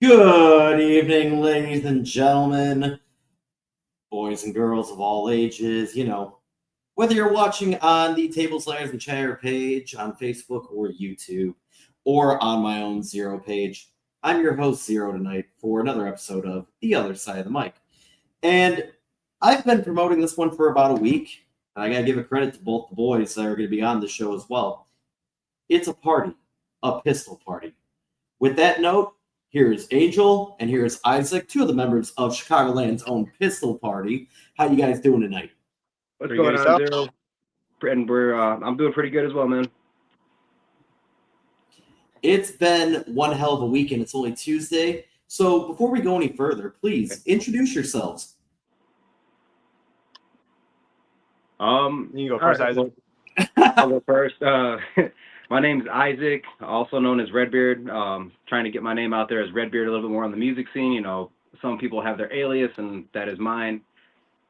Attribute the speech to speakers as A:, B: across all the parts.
A: Good evening, ladies and gentlemen, boys and girls of all ages. Whether you're watching on the Tables, Ladders, and Chatter page on Facebook or YouTube, or on my own Zero page, I'm your host, Zero, tonight for another episode of The Other Side of the Mic. And I've been promoting this one for about a week, and I gotta give a credit to both the boys that are going to be on the show as well. It's a party, a pistol party. With that note, here's Angel and here's Isaac, two of the members of Chicagoland's own pistol party. How you guys doing tonight?
B: What's going on, Zero? And I'm doing pretty good as well, man.
A: It's been one hell of a weekend. It's only Tuesday. So before we go any further, please introduce yourselves.
B: You
C: can go first, Isaac.
B: I'll go first. My name's Isaac, also known as Redbeard. Trying to get my name out there as Redbeard a little bit more on the music scene. You know, some people have their alias, and that is mine.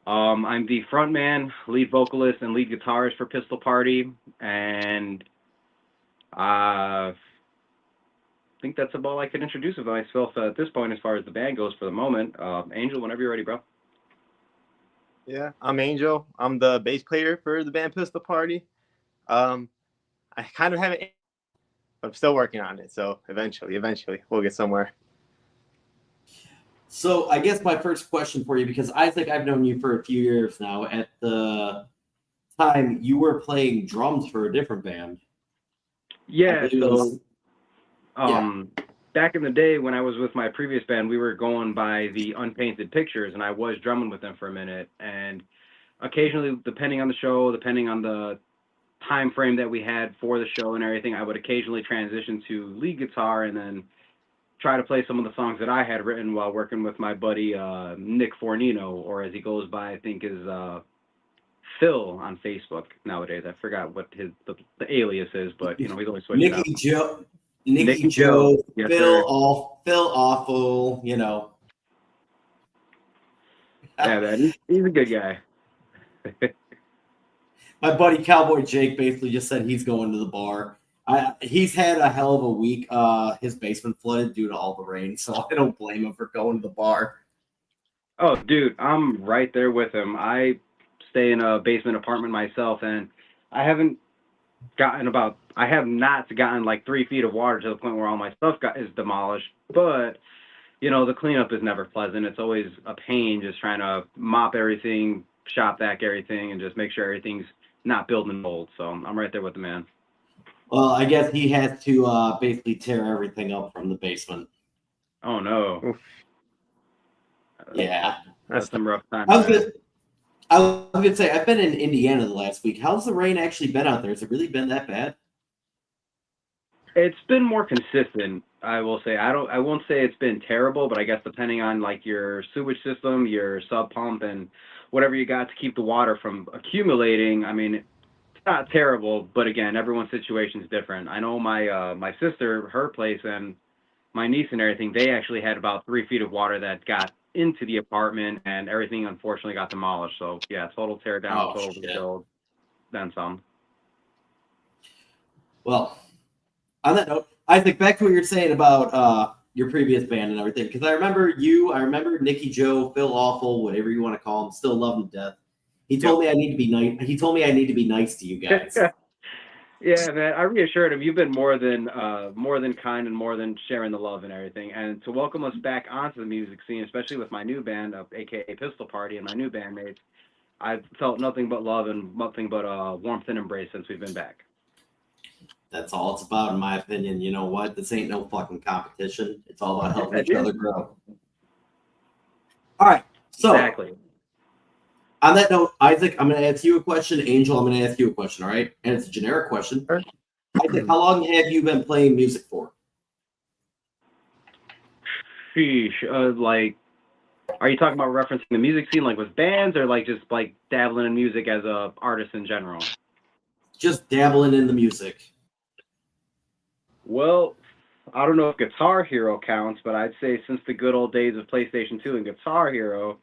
B: I'm the frontman, lead vocalist, and lead guitarist for Pistol Party, and I think that's about all I can introduce of myself at this point as far as the band goes for the moment. Angel, whenever you're ready, bro.
C: Yeah, I'm Angel. I'm the bass player for the band Pistol Party. I kind of haven't, but I'm still working on it. So eventually, we'll get somewhere.
A: So I guess my first question for you, because Isaac, I've known you for a few years now. At the time, you were playing drums for a different band.
B: Yeah, back in the day when I was with my previous band, we were going by the Unpainted Pictures, and I was drumming with them for a minute. And occasionally, depending on the show, depending on the time frame that we had for the show and everything, I would occasionally transition to lead guitar and then try to play some of the songs that I had written while working with my buddy Nick Fornino, or as he goes by, I think is Phil on Facebook nowadays. I forgot what the alias is, but you know, he's always switching
A: Nicky
B: Joe,
A: yes, Phil Awful, you know.
B: Yeah, man, he's a good guy.
A: My buddy Cowboy Jake basically just said he's going to the bar. He's had a hell of a week. His basement flooded due to all the rain, so I don't blame him for going to the bar.
B: Oh, dude, I'm right there with him. I stay in a basement apartment myself, and I have not gotten like 3 feet of water to the point where all my stuff is demolished. But you know, the cleanup is never pleasant. It's always a pain just trying to mop everything, shop vac everything, and just make sure everything's not building mold. So I'm right there with the man.
A: Well, I guess he has to basically tear everything up from the basement.
B: Oh no!
C: Oof.
A: Yeah,
B: that's some rough time.
A: I was gonna say I've been in Indiana the last week. How's the rain actually been out there? Has it really been that bad?
B: It's been more consistent, I will say. I won't say it's been terrible, but I guess depending on like your sewage system, your sub pump, and whatever you got to keep the water from accumulating, I mean, it's not terrible, but again, everyone's situation is different. I know my sister, her place, and my niece and everything, they actually had about 3 feet of water that got into the apartment, and everything unfortunately got demolished. So yeah, total tear down, total rebuild, then some.
A: Well, on that note, I think back to what you're saying about your previous band and everything, because I remember Nicky Joe, Phil Awful, whatever you want to call him, still love him to death. He told me I need to be nice. He told me I need to be nice to you guys.
B: Yeah, man. I reassured him. You've been more than kind and more than sharing the love and everything. And to welcome us back onto the music scene, especially with my new band, aka Pistol Party, and my new bandmates, I've felt nothing but love and nothing but warmth and embrace since we've been back.
A: That's all it's about, in my opinion. You know what? This ain't no fucking competition. It's all about helping each other grow. All right. So,
B: exactly.
A: On that note, Isaac, I'm going to ask you a question. Angel, I'm going to ask you a question, all right? And it's a generic question.
C: Sure.
A: Isaac, how long have you been playing music for?
B: Sheesh. Like, are you talking about referencing the music scene, like with bands, or like just like dabbling in music as a artist in general?
A: Just dabbling in the music.
B: Well, I don't know if Guitar Hero counts, but I'd say since the good old days of PlayStation 2 and Guitar Hero,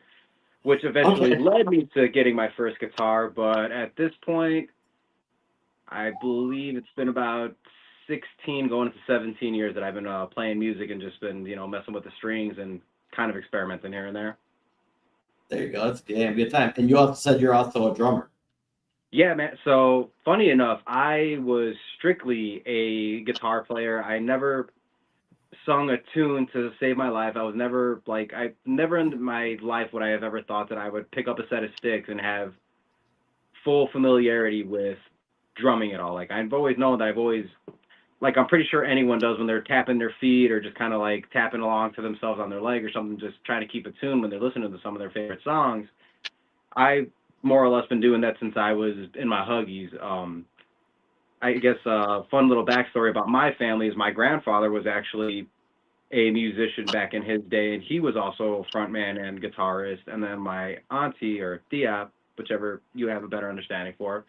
B: which eventually led me to getting my first guitar. But at this point, I believe it's been about 16 going into 17 years that I've been playing music and just been, messing with the strings and kind of experimenting here and there.
A: There you go. It's a damn good time. And you also said you're also a drummer.
B: Yeah, man. So funny enough, I was strictly a guitar player. I never sung a tune to save my life. I was never I never in my life would I have ever thought that I would pick up a set of sticks and have full familiarity with drumming at all. Like I've always known that I'm pretty sure anyone does when they're tapping their feet or just kind of like tapping along to themselves on their leg or something, just trying to keep a tune when they're listening to some of their favorite songs. I more or less been doing that since I was in my Huggies. I guess a fun little backstory about my family is my grandfather was actually a musician back in his day, and he was also a frontman and guitarist. And then my auntie, or tia, whichever you have a better understanding for,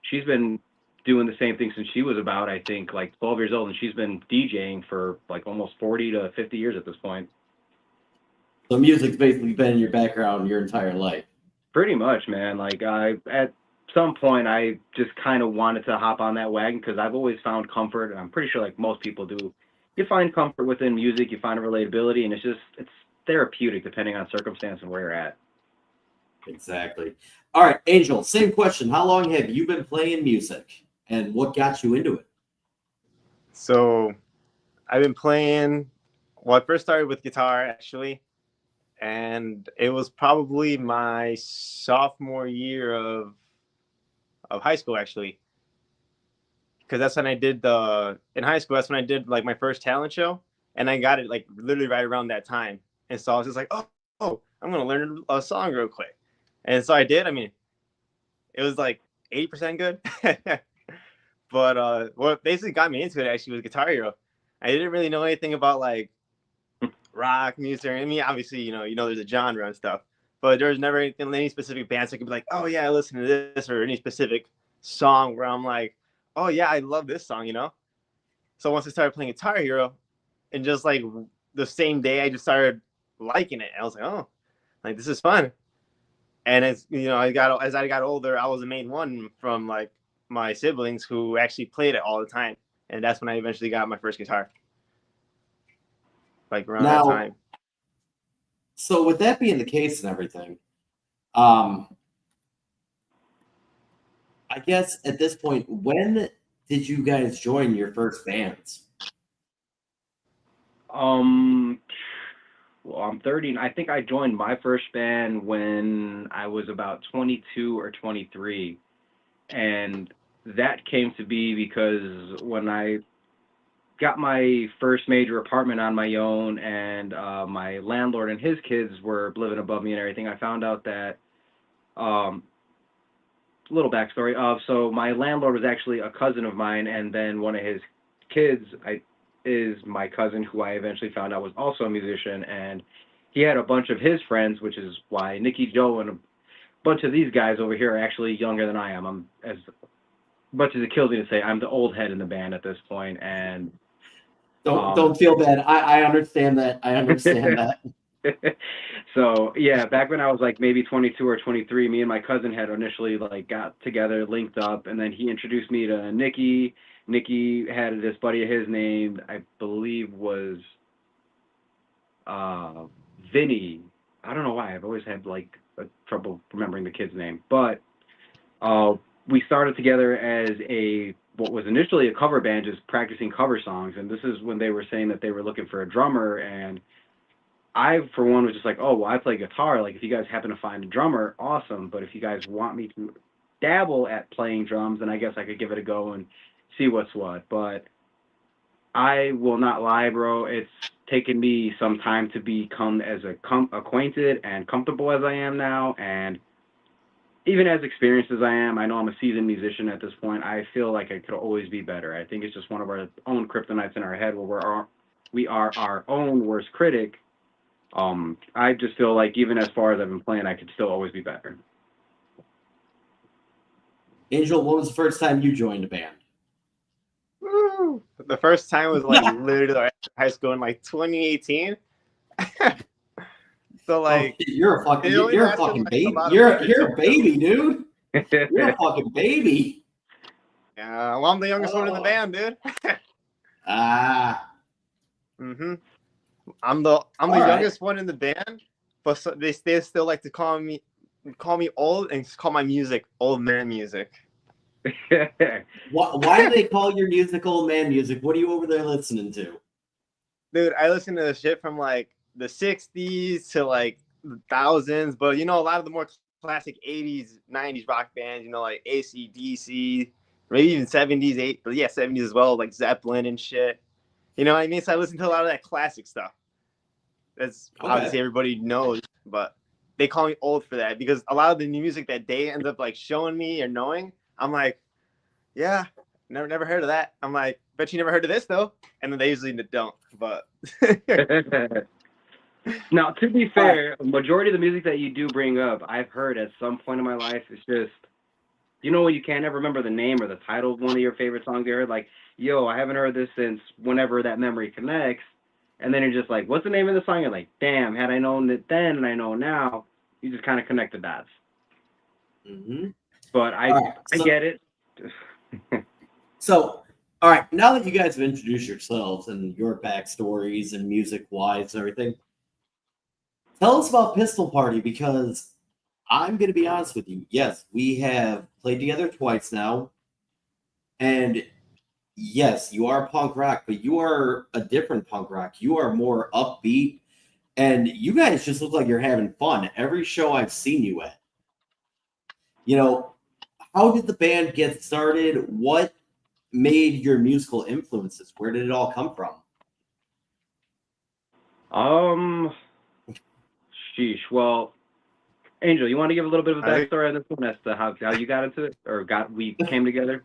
B: she's been doing the same thing since she was about, I think, like 12 years old, and she's been DJing for like almost 40 to 50 years at this point.
A: So music's basically been in your background your entire life.
B: Pretty much, man. Like at some point, I just kind of wanted to hop on that wagon because I've always found comfort, and I'm pretty sure like most people do. You find comfort within music, you find a relatability, and it's therapeutic depending on circumstance and where you're at.
A: Exactly. All right, Angel, same question. How long have you been playing music, and what got you into it?
C: So I've been playing, I first started with guitar, actually. And it was probably my sophomore year of high school, actually, because that's when I did in high school. That's when I did like my first talent show, and I got it like literally right around that time. And so I was just like, oh, I'm gonna learn a song real quick, and so I did. I mean, it was like 80% good, but what basically got me into it actually was Guitar Hero. I didn't really know anything about like rock music. I mean, obviously, there's a genre and stuff, but there was never any specific bands that could be like, oh yeah, I listen to this, or any specific song where I'm like, oh yeah, I love this song, So once I started playing Guitar Hero, and just like the same day, I just started liking it. I was like, oh, like this is fun. And as I got older, I was the main one from like my siblings who actually played it all the time, and that's when I eventually got my first guitar. Like around that time.
A: So with that being the case and everything, I guess at this point, when did you guys join your first bands?
B: Well, I'm 30. I think I joined my first band when I was about 22 or 23. And that came to be because when I got my first major apartment on my own, and my landlord and his kids were living above me and everything, I found out that little backstory so my landlord was actually a cousin of mine, and then one of his kids is my cousin, who I eventually found out was also a musician, and he had a bunch of his friends, which is why Nicky, Joe, and a bunch of these guys over here are actually younger than I am. I'm, as much as it kills me to say, I'm the old head in the band at this point, and
A: don't feel bad. I understand that. I understand that.
B: So yeah, back when I was like maybe 22 or 23, me and my cousin had initially like got together, linked up, and then he introduced me to Nicky. Nicky had this buddy of his named, I believe, was Vinny. I don't know why. I've always had like trouble remembering the kid's name, but we started together as what was initially a cover band, just practicing cover songs. And this is when they were saying that they were looking for a drummer, and I, for one, was just like, oh, well, I play guitar. Like, if you guys happen to find a drummer, awesome. But if you guys want me to dabble at playing drums, then I guess I could give it a go and see what's what. But I will not lie, bro. It's taken me some time to become as acquainted and comfortable as I am now. And even as experienced as I am, I know I'm a seasoned musician at this point. I feel like I could always be better. I think it's just one of our own kryptonites in our head where we are our own worst critic. I just feel like even as far as I've been playing, I could still always be better.
A: Angel, when was the first time you joined a band?
C: Woo! The first time was like literally high school in like 2018. So like,
A: you're a fucking baby. You're a baby, dude. You're a fucking baby.
C: Yeah, well, I'm the youngest one in the band, dude.
A: Ah,
C: Mm-hmm. I'm the
A: All right.
C: youngest one in the band, but they still like to call me old and call my music old man music.
A: Why do they call your music old man music? What are you over there listening to?
C: Dude, I listen to shit from like the '60s to like the thousands, but you know, a lot of the more classic '80s, '90s rock bands, you know, like AC/DC, maybe even '70s, but yeah, '70s as well, like Zeppelin and shit. You know what I mean? So I listen to a lot of that classic stuff. That's
A: Okay.
C: obviously everybody knows, but they call me old for that because a lot of the new music that they end up like showing me or knowing, I'm like, yeah, never heard of that. I'm like, bet you never heard of this though, and then they usually don't. But
B: Now, to be
A: All right.
B: fair, a majority of the music that you do bring up, I've heard at some point in my life. It's just, you know, when you can't ever remember the name or the title of one of your favorite songs you heard, like, yo, I haven't heard this since whenever that memory connects. And then you're just like, what's the name of the song? You're like, damn, had I known it then and I know now, you just kind of connect the dots.
A: Mm-hmm.
B: But
A: All right.
B: I get it.
A: So, all right. Now that you guys have introduced yourselves and your backstories and music wise and everything, tell us about Pistol Party because I'm going to be honest with you. Yes, we have played together twice now. And yes, you are punk rock, but you are a different punk rock. You are more upbeat. And you guys just look like you're having fun every show I've seen you at. You know, how did the band get started? What made your musical influences? Where did it all come from?
B: um, sheesh. Well, Angel, you want to give a little bit of a
C: I think
B: backstory on this one as to how you got into it or we came together?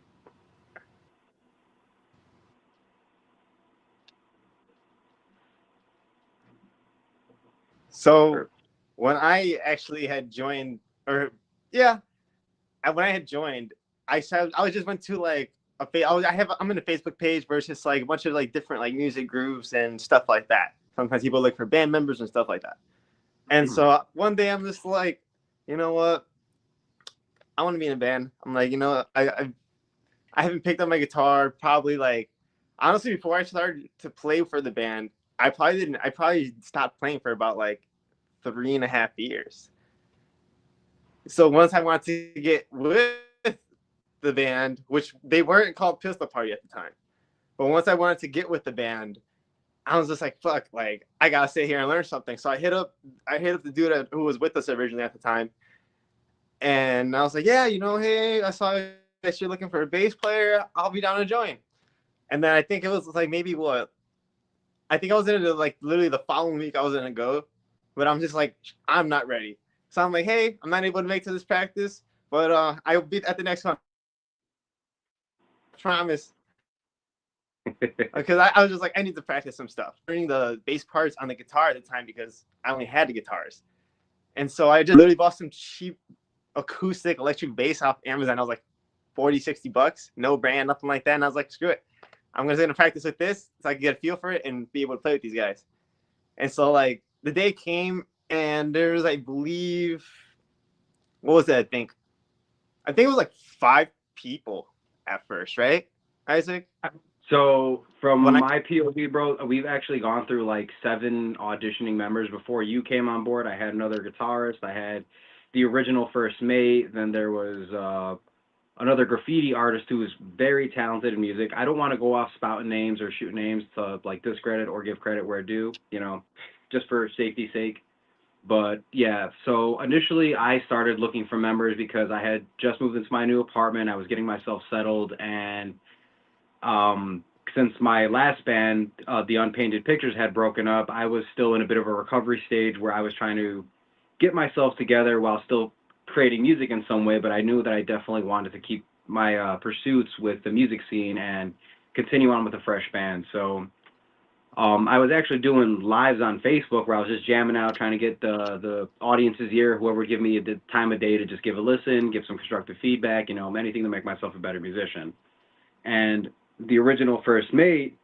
C: so.
B: Or,
C: When I actually had joined, or yeah, when I had joined, I just went to like I'm in a Facebook page where it's just like a bunch of like different like music groups and stuff like that. Sometimes people look for band members and stuff like that. And so one day I'm just like, you know what? I want to be in a band. I'm like, you know, I haven't picked up my guitar probably like honestly before I started to play for the band. I probably stopped playing for about like 3.5 years. So once I wanted to get with the band, which they weren't called Pistol Party at the time, but once I wanted to get with the band, I was just like, fuck, like I gotta sit here and learn something. So I hit up the dude who was with us originally at the time, and I was like, yeah, you know, hey, I saw that you're looking for a bass player. I'll be down to join. And then I think it was like maybe what I think I was in it like literally the following week I was gonna go, but I'm just like I'm not ready. So I'm like, hey, I'm not able to make to this practice, but I'll be at the next one. I promise. Because I was just like, I need to practice some stuff. Learning the bass parts on the guitar at the time because I only had the guitars. And so I just literally bought some cheap acoustic electric bass off Amazon. I was like 40, $60, no brand, nothing like that. And I was like, screw it. I'm just gonna practice with this so I can get a feel for it and be able to play with these guys. And so like the day came and there was, I believe, what was that? I think it was like 5 people at first, right, Isaac?
B: So from
C: When I
B: my POV, bro, we've actually gone through like 7 auditioning members before you came on board. I had another guitarist. I had the original first mate. Then there was another graffiti artist who is very talented in music. I don't want to go off spouting names or shooting names to like discredit or give credit where due, you know, just for safety's sake. But yeah, so initially I started looking for members because I had just moved into my new apartment. I was getting myself settled, and um, since my last band, the Unpainted Pictures, had broken up, I was still in a bit of a recovery stage where I was trying to get myself together while still creating music in some way. But I knew that I definitely wanted to keep my pursuits with the music scene and continue on with a fresh band. So I was actually doing lives on Facebook where I was just jamming out, trying to get the audience's ear, whoever would give me the time of day to just give a listen, give some constructive feedback, you know, anything to make myself a better musician. And the original first mate,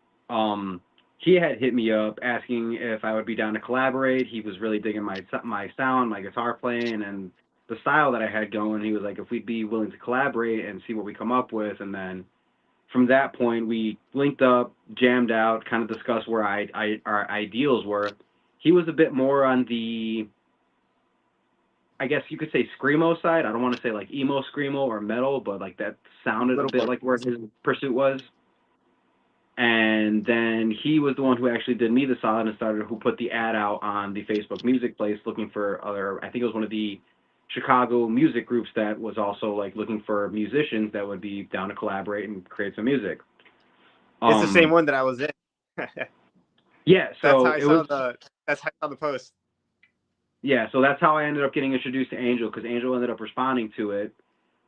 B: he had hit me up asking if I would be down to collaborate. He was really digging my sound, my guitar playing, and the style that I had going. He was like, if we'd be willing to collaborate and see what we come up with, and then from that point, we linked up, jammed out, kind of discussed where our ideals were. He was a bit more on the, I guess you could say, screamo side. I don't want to say like emo screamo or metal, but like that sounded a bit like where his pursuit was. And then he was the one who actually did me the solid and who put the ad out on the Facebook Music Place looking for other, I think it was one of the Chicago music groups that was also like looking for musicians that would be down to collaborate and create some music.
C: It's the same one that I was in.
B: Yeah, so
C: that's how I saw the post.
B: Yeah, so that's how I ended up getting introduced to Angel, because Angel ended up responding to it.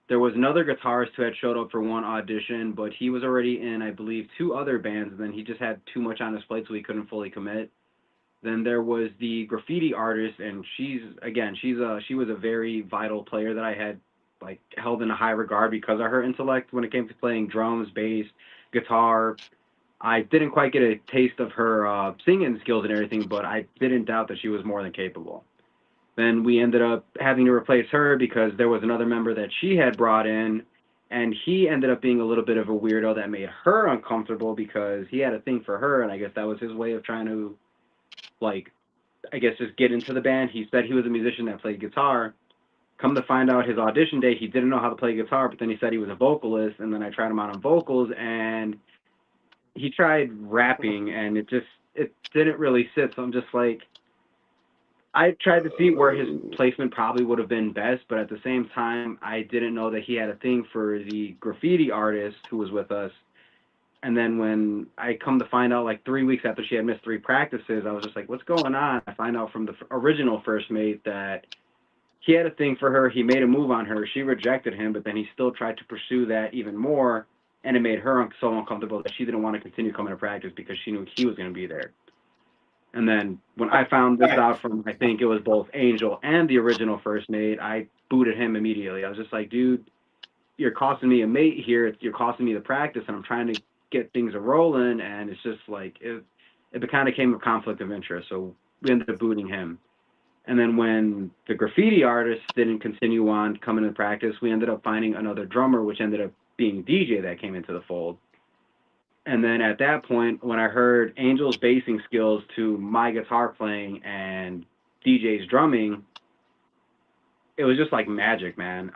B: There was another guitarist who had showed up for one audition, but he was already in, I believe, 2 other bands, and then he just had too much on his plate, so he couldn't fully commit. Then there was the graffiti artist, and she was a very vital player that I had like held in a high regard because of her intellect when it came to playing drums, bass, guitar. I didn't quite get a taste of her singing skills and everything, but I didn't doubt that she was more than capable. Then we ended up having to replace her because there was another member that she had brought in, and he ended up being a little bit of a weirdo that made her uncomfortable because he had a thing for her, and I guess that was his way of trying to, like, I guess just get into the band. He said he was a musician that played guitar. Come to find out his audition day, he didn't know how to play guitar, but then he said he was a vocalist, and then I tried him out on vocals, and he tried rapping, and it didn't really sit, so I'm just like, I tried to see where his placement probably would have been best, but at the same time, I didn't know that he had a thing for the graffiti artist who was with us. And then when I come to find out, like 3 weeks after she had missed 3 practices, I was just like, what's going on? I find out from the original first mate that he had a thing for her. He made a move on her. She rejected him, but then he still tried to pursue that even more, and it made her so uncomfortable that she didn't want to continue coming to practice because she knew he was going to be there. And then when I found this out from, I think it was both Angel and the original first mate, I booted him immediately. I was just like, dude, you're costing me a mate here. You're costing me the practice, and I'm trying to get things rolling. And it's just like, it kind of became a conflict of interest. So we ended up booting him. And then when the graffiti artist didn't continue on coming to practice, we ended up finding another drummer, which ended up being DJ that came into the fold. And then at that point, when I heard Angel's bassing skills to my guitar playing and DJ's drumming, it was just like magic, man.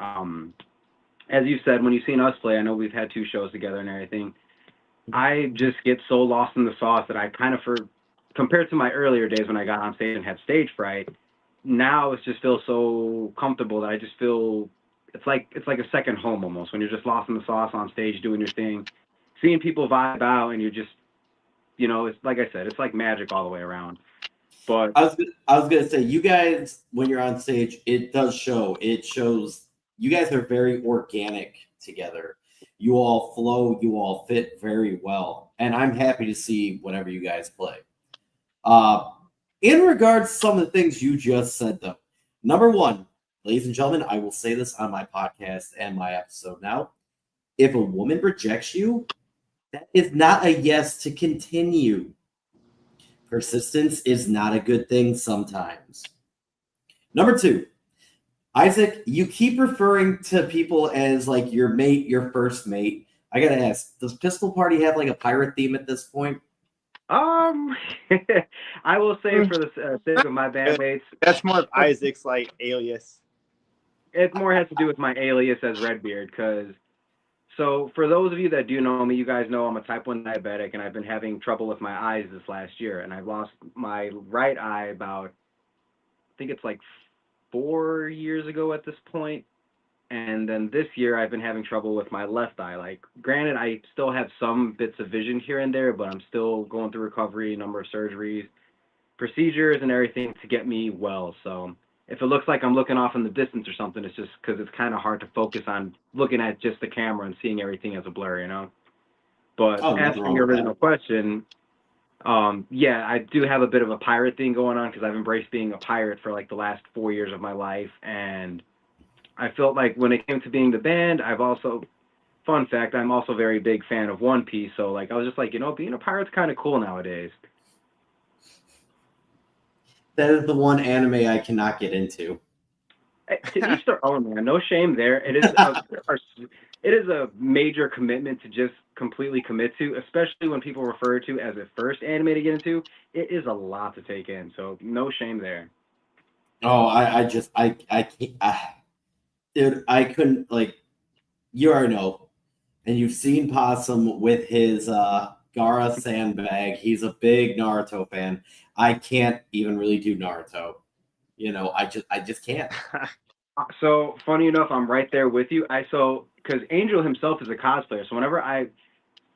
B: As you said, when you've seen us play, I know we've had 2 shows together and everything. I just get so lost in the sauce that I kind of, compared to my earlier days when I got on stage and had stage fright, now it just feels so comfortable that I just feel it's like a second home almost, when you're just lost in the sauce on stage doing your thing. Seeing people vibe out, and you're just, it's like I said, it's like magic all the way around. But
A: I was gonna say, you guys, when you're on stage, it does show. It shows you guys are very organic together. You all flow. You all fit very well, and I'm happy to see whatever you guys play. In regards to some of the things you just said, though, number one, ladies and gentlemen, I will say this on my podcast and my episode now: if a woman rejects you, that is not a yes to continue. Persistence is not a good thing sometimes. Number 2, Isaac, you keep referring to people as like your mate, your first mate. I gotta ask, does Pistol Party have like a pirate theme at this point?
B: I will say, for the sake of my bandmates,
C: That's more of Isaac's like alias.
B: it more has to do with my alias as Redbeard, because so for those of you that do know me, you guys know I'm a type 1 diabetic, and I've been having trouble with my eyes this last year, and I've lost my right eye about, I think it's like 4 years ago at this point. And then this year I've been having trouble with my left eye. Like, granted, I still have some bits of vision here and there, but I'm still going through recovery, a number of surgeries, procedures, and everything to get me well. So if it looks like I'm looking off in the distance or something, it's just because it's kind of hard to focus on looking at just the camera and seeing everything as a blur. But answering your original question, yeah, I do have a bit of a pirate thing going on because I've embraced being a pirate for like the last 4 years of my life. And I felt like when it came to being the band, fun fact, I'm also a very big fan of One Piece. So like, I was just like, being a pirate's kind of cool nowadays.
A: That is the one anime I cannot get into.
B: To each their own, man. No shame there. It is it is a major commitment to just completely commit to, especially when people refer to as a first anime to get into. It is a lot to take in, so no shame there.
A: Oh, I can't, dude, I couldn't like. You already know, and you've seen Possum with his Gara sandbag. He's a big Naruto fan. I can't even really do Naruto. I just can't.
B: So funny enough, I'm right there with you. Because Angel himself is a cosplayer, so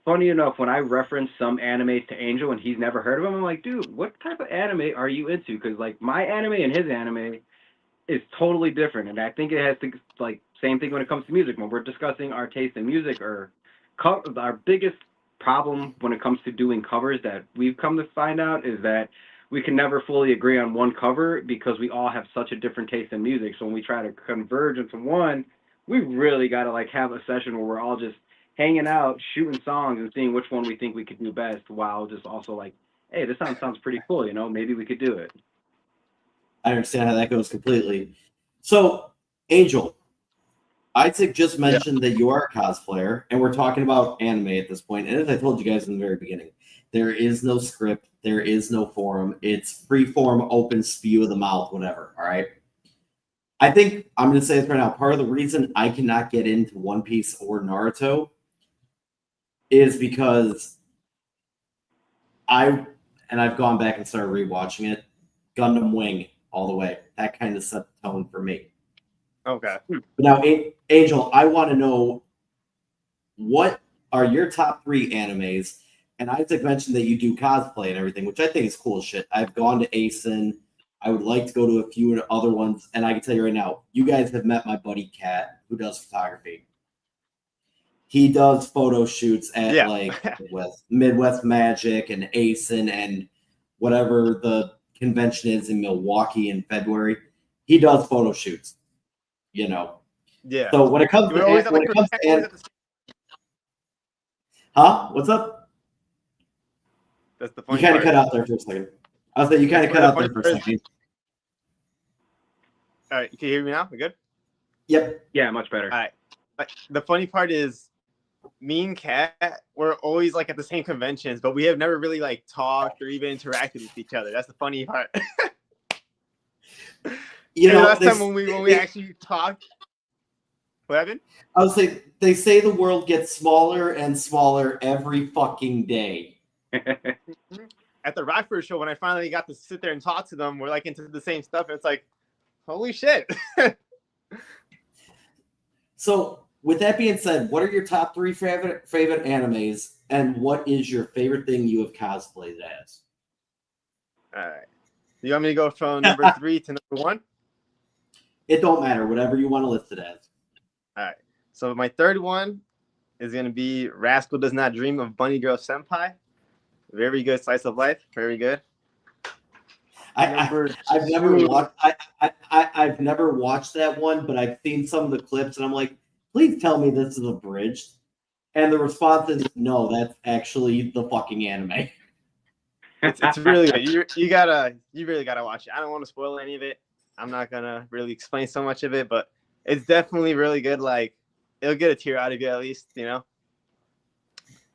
B: funny enough, when I reference some animes to Angel and he's never heard of them, I'm like, dude, what type of anime are you into? Because like my anime and his anime is totally different, and I think it has to like same thing when it comes to music. When we're discussing our taste in music or our biggest problem when it comes to doing covers that we've come to find out is that we can never fully agree on one cover because we all have such a different taste in music. So when we try to converge into one, we really got to like have a session where we're all just hanging out, shooting songs, and seeing which one we think we could do best, while just also like, hey, this sounds pretty cool. Maybe we could do it.
A: I understand how that goes completely. So, Angel, Isaac just
C: Yeah.
A: mentioned that you are a cosplayer, and we're talking about anime at this point. And as I told you guys in the very beginning, there is no script, there is no forum. It's free form, open spew of the mouth, whatever. All right. I think I'm going to say this right now. Part of the reason I cannot get into One Piece or Naruto is because I've gone back and started rewatching it. Gundam Wing all the way. That kind of set the tone for me.
C: Okay.
A: But now, Angel, I want to know what are your top 3 animes? And Isaac mentioned that you do cosplay and everything, which I think is cool as shit. I've gone to ASIN. I would like to go to a few other ones. And I can tell you right now, you guys have met my buddy Kat, who does photography. He does photo shoots at
C: Yeah.
A: like Midwest Magic and ASIN and whatever the convention is in Milwaukee in February. He does photo shoots, you know.
C: Yeah.
A: So when it comes
C: We're
A: to
C: always at
A: when
C: like
A: it comes
C: always
A: to
C: at the same.
A: What's up?
C: That's the
A: You
C: funny
A: kind of
C: part.
A: cut out there for a second. I was saying you kind of cut
C: The
A: out
C: funny
A: there for a
C: part is,
A: second.
C: all right, can you hear me now? We good?
A: Yep.
B: Yeah, much better.
C: All right. The funny part is, me and Kat, we're always like at the same conventions, but we have never really like talked or even interacted with each other. That's the funny part.
A: You
C: And
A: know,
C: last time when we actually talked, what happened?
A: I was saying they say the world gets smaller and smaller every fucking day.
C: At the Rockford show, when I finally got to sit there and talk to them, we're like into the same stuff, and it's like, holy shit.
A: So, with that being said, what are your top 3 favorite animes, and what is your favorite thing you have cosplayed as?
C: All right. You want me to go from number 3 to number 1?
A: It don't matter, whatever you want to list it as.
C: All right. So my third one is gonna be Rascal Does Not Dream of Bunny Girl Senpai. Very good slice of life. Very good.
A: I've never watched that one, but I've seen some of the clips, and I'm like, please tell me this is abridged. And the response is, no, that's actually the fucking anime.
C: It's really good. You really gotta watch it. I don't want to spoil any of it. I'm not gonna really explain so much of it, but it's definitely really good. Like, it'll get a tear out of you at least, you know.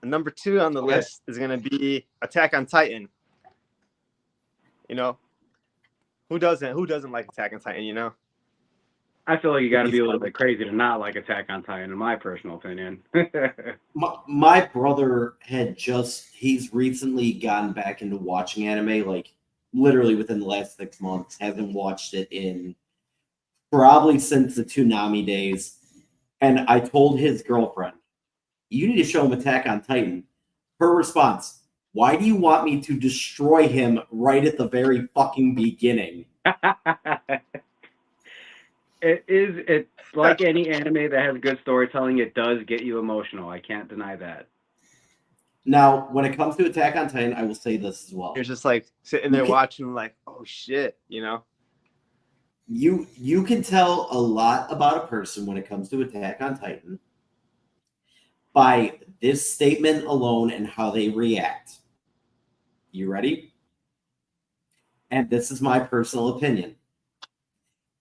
C: And number 2 on the list is gonna be Attack on Titan. You know, who doesn't like Attack on Titan? You know.
B: I feel like you got to be a little bit crazy to not like Attack on Titan, in my personal opinion.
A: My brother he's recently gotten back into watching anime, like literally within the last 6 months. Hasn't watched it in probably since the Toonami days. And I told his girlfriend, you need to show him Attack on Titan. Her response, why do you want me to destroy him right at the very fucking beginning?
B: It's like any anime that has good storytelling, it does get you emotional. I can't deny that.
A: Now, when it comes to Attack on Titan, I will say this as well.
C: You're just like sitting there watching, like, oh shit, you know.
A: You can tell a lot about a person when it comes to Attack on Titan by this statement alone and how they react. You ready? And this is my personal opinion.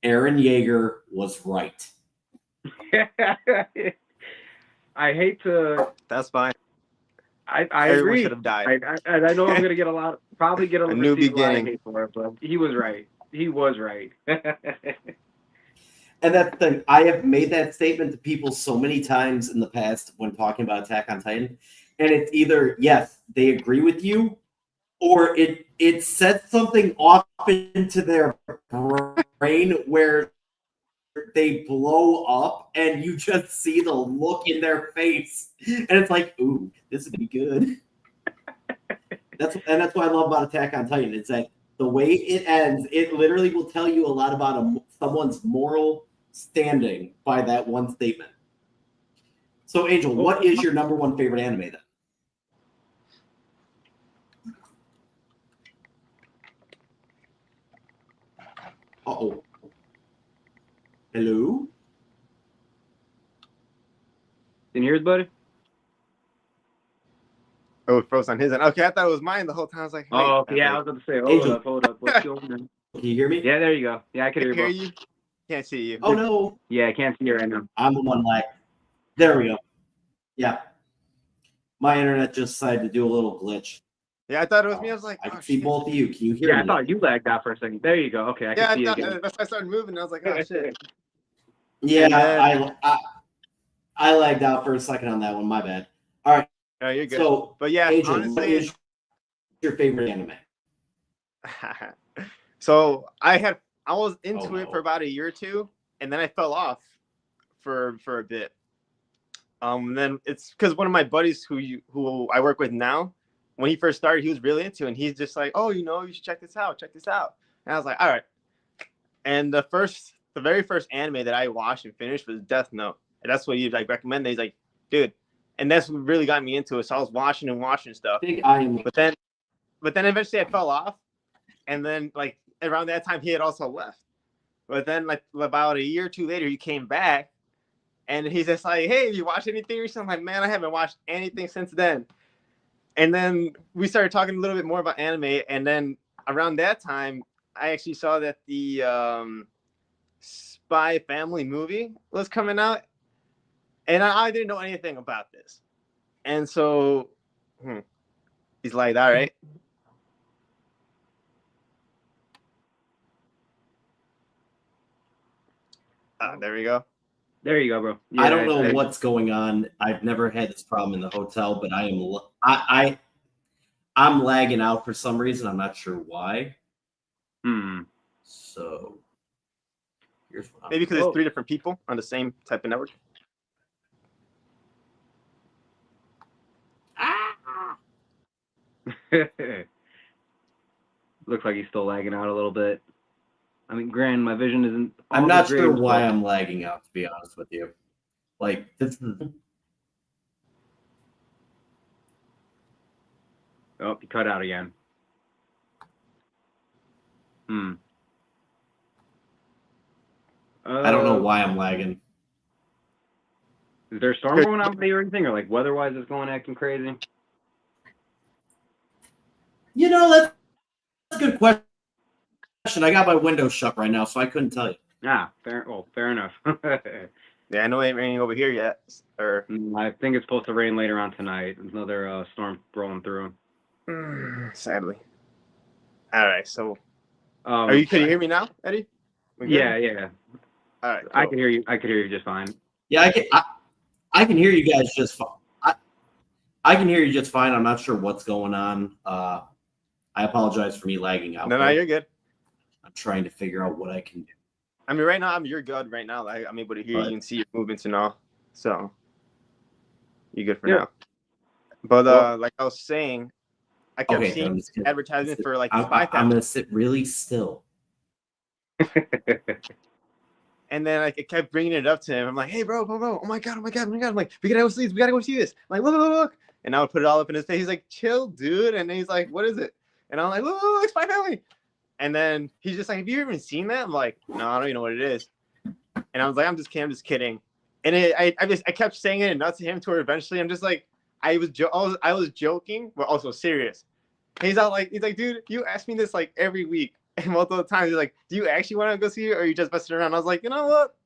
A: Eren Yeager was right.
B: I hate to.
C: That's fine.
B: I
C: Everyone
B: agree.
C: should have died.
B: I know I'm gonna get probably get a
C: A new
B: received a lot of
C: beginning.
B: hate for it, but he was right. He was right.
A: And that's the thing. I have made that statement to people so many times in the past when talking about Attack on Titan, and it's either yes, they agree with you, or it sets something off into their brain where they blow up, and you just see the look in their face, and it's like, ooh, this would be good. That's what I love about Attack on Titan. It's that the way it ends, it literally will tell you a lot about someone's moral standing by that one statement. So, Angel, what is your number one favorite anime then? Uh-oh. Hello?
B: Can you hear us, buddy?
C: Oh, it froze on his end. Okay, I thought it was mine the whole time. I was like, wait.
B: Oh, yeah, I was about to say, hold up. What's going on?
A: Can you hear me?
B: Yeah, there you go. Yeah, I can hear you.
C: Can't see you.
A: Oh, no.
B: Yeah, I can't see you right now.
A: I'm the one like, there we go. Yeah. My internet just decided to do a little glitch.
C: Yeah, I thought it was me. I was like,
A: I can see both of you. Can you hear me?
B: Yeah, I thought you lagged out for a second. There you go. Okay, I can see you again.
C: That's why I started moving. I was like, oh, shit.
A: Yeah, then, I lagged out for a second on that one. My bad. All right.
C: Oh, you're good.
A: So,
C: but yeah,
A: Angel,
C: honestly,
A: what is your favorite anime?
C: So I was into it for about a year or two, and then I fell off for a bit. Then it's because one of my buddies who I work with now, when he first started, he was really into it, and he's just like, oh, you should check this out. And I was like, all right. And the very first anime that I watched and finished was Death Note. And that's what he like recommended. He's like, dude. And that's what really got me into it. So I was watching stuff. But then eventually I fell off. And then like around that time he had also left. But then like about a year or two later he came back. And he's just like, hey, have you watched anything recently? I'm like, man, I haven't watched anything since then. And then we started talking a little bit more about anime. And then around that time, I actually saw that the Spy Family movie was coming out. And I didn't know anything about this. And so he's like, all right. There we go.
B: There you go, bro.
A: Yeah, I don't know what's going on. I've never had this problem in the hotel, but I'm lagging out for some reason. I'm not sure why. So here's what
C: maybe because it's 3 different people on the same type of network.
B: Looks like he's still lagging out a little bit. I mean, granted, my vision isn't.
A: I'm not sure why I'm lagging out, to be honest with you. Like, this is.
B: Oh, he cut out again.
A: I don't know why I'm lagging.
B: Is there a storm going on with you or anything, or like weather-wise, it's acting crazy?
A: That's a good question. I got my window shut right now, so I couldn't tell you.
B: Fair enough.
C: Yeah, I know it ain't raining over here yet.
B: I think it's supposed to rain later on tonight. There's another storm rolling through.
C: Sadly. All right, so can you hear me now, Eddie?
B: Yeah.
C: All right, cool.
B: I can hear you. I can hear you just fine.
A: Yeah, I can hear you guys just fine. I can hear you just fine. I'm not sure what's going on. I apologize for me lagging out.
C: No, you're good.
A: I'm trying to figure out what I can do.
C: I mean, right now, you're good right now. I'm able to hear you and see your movements and all. So, you're good for now. But, like I was saying, I kept seeing advertising for, like,
A: I'm going to sit really still.
C: And then, like, I kept bringing it up to him. I'm like, hey, bro. Oh, my God. I'm like, we gotta go see this. We gotta go see this. I'm like, look. And I would put it all up in his face. He's like, chill, dude. And then he's like, what is it? And I'm like, look, Spy Family. And then he's just like, have you even seen that? I'm like, no, I don't even know what it is. And I was like, I'm just kidding. And I kept saying it enough to him to where eventually I'm just like, I was joking, but also serious. And he's like, dude, you ask me this like every week. And multiple times he's like, do you actually want to go see it or are you just messing around? I was like, you know what?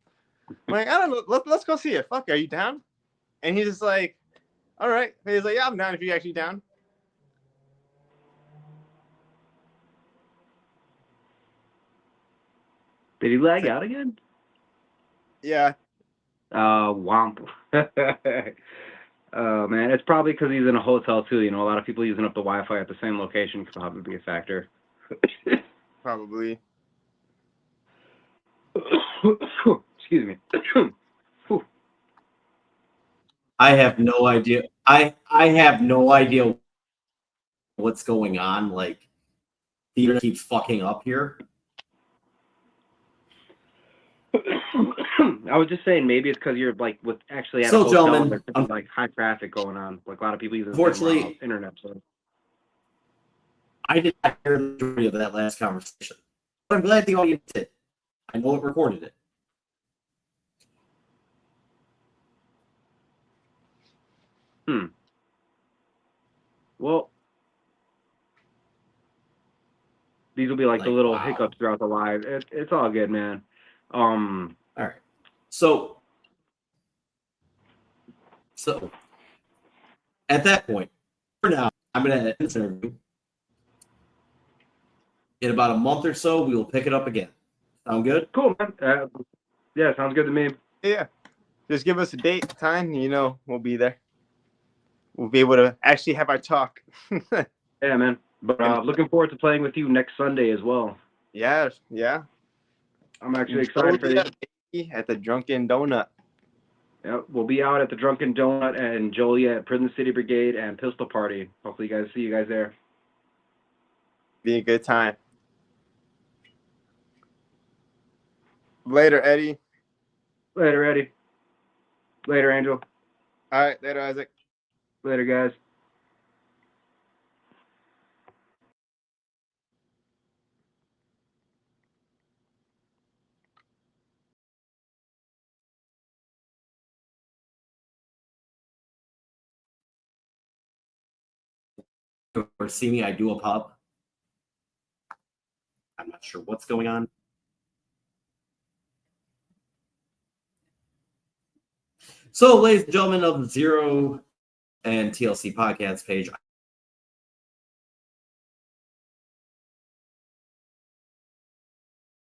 C: I'm like, I don't know. Let's go see it. Fuck, are you down? And he's just like, all right. And he's like, yeah, I'm down if you're actually down.
B: Did he lag out again?
C: Yeah.
B: Womp. Man, it's probably because he's in a hotel too. You know, a lot of people using up the Wi-Fi at the same location could probably be a factor.
C: Probably.
B: Excuse me.
A: I have no idea. I have no idea what's going on. Like, the internet keeps fucking up here.
B: I was just saying maybe it's because you're like with actually at a
A: So,
B: hotel and
A: gentlemen,
B: there's gonna be, like high traffic going on. Like a lot of people using the
A: Unfortunately-
B: same internet. So
A: I did not hear the majority of that last conversation. But I'm glad the audience did. I know it recorded it.
B: well, these will be like the
A: Like,
B: little
A: wow.
B: hiccups throughout the live. It's all good, man.
A: All right. So at that point, for now, I'm going to end this interview. In about a month or so, we will pick it up again. Sound good?
B: Cool, man. Yeah, sounds good to me.
C: Yeah. Just give us a date, time, you know, we'll be there. We'll be able to actually have our talk.
B: Yeah, man. But looking forward to playing with you next Sunday as well.
C: Yeah.
B: I'm actually excited for this.
C: At the Drunken Donut.
B: Yeah, we'll be out at the Drunken Donut and Joliet, Prison City Brigade, and Pistol Party. Hopefully, you guys see you guys there.
C: Be a good time. Later, Eddie.
B: Later, Eddie. Later, Angel.
C: All right, later, Isaac.
B: Later, guys.
A: Or see me, I do a pub. I'm not sure what's going on. So, ladies and gentlemen of the Zero and TLC podcast page,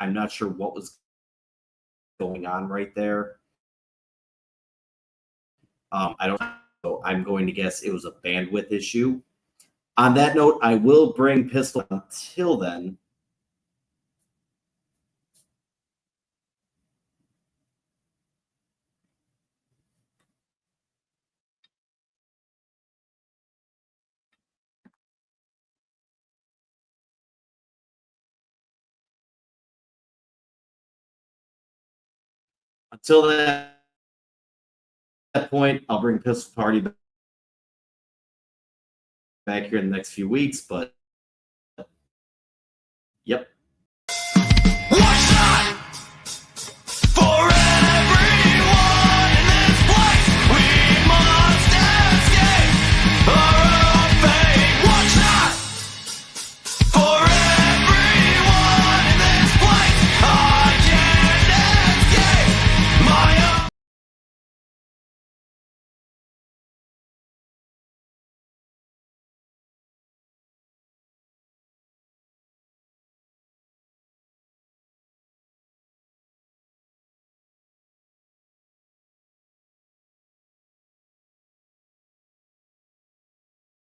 A: I'm not sure what was going on right there. I don't know. So I'm going to guess it was a bandwidth issue. On that note, I will bring Pistol until then. Until that point, I'll bring Pistol Party back here in the next few weeks. But, yep.